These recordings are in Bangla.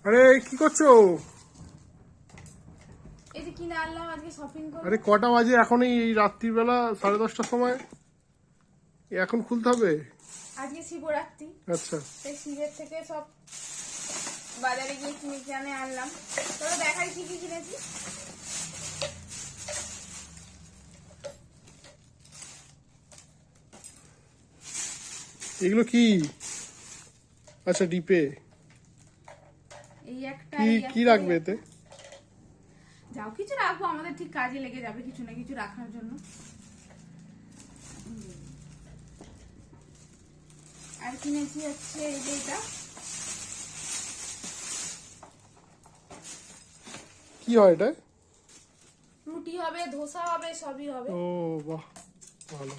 আরে কি করছো? এই যে কিনে আনলাম আজকে শপিং করে। আরে কটা বাজে এখন? এই রাত্রিবেলা 10:30টার সময় এখন খুলতে হবে? আজকে শিবরাত্রি, আচ্ছা, সেই শিবের থেকে সব বাজারে গিয়ে কিনে আনলাম। তবে দেখাই কি কি কিনেছি। এগুলো কি? আচ্ছা, ডিপে এই একটা কি কি রাখবে এতে? যাও কিছু রাখবো, আমাদের ঠিক কাজে লেগে যাবে কিছু না কিছু রাখার জন্য। আর কিনেছি হচ্ছে এই যে এটা, কি হয় এটা? রুটি হবে, ধোসা হবে, সবই হবে। ও বাহ, ভালো।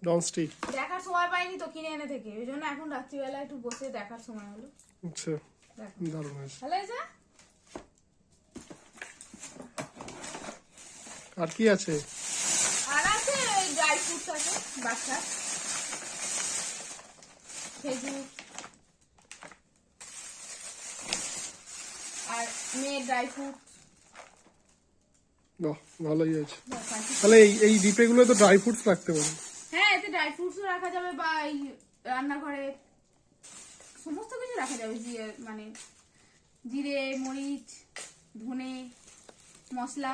ননস্টিক। দেখার সময় পাইনি তো কিনে এনে থেকে, ওই জন্য এখন রাত্রিবেলা একটু বসে দেখার সময় হলো। আচ্ছা, দেখো দারুণ হয়েছে। ভালো হয়েছে। আর কি আছে? আর আছে ড্রাই ফ্রুটস আছে, বাচ্চার খেজুর আর মেয়ের ড্রাই ফ্রুট। বাহ, ভালোই আছে। তাহলে এই ডিপে গুলো তো ড্রাই ফ্রুটস রাখতে পারো। হ্যাঁ, এতে ড্রাই ফ্রুটসও রাখা যাবে, বা এই রান্নাঘরে সমস্ত কিছু রাখা যাবে। মানে জিরে, মরিচ, ধনে, মশলা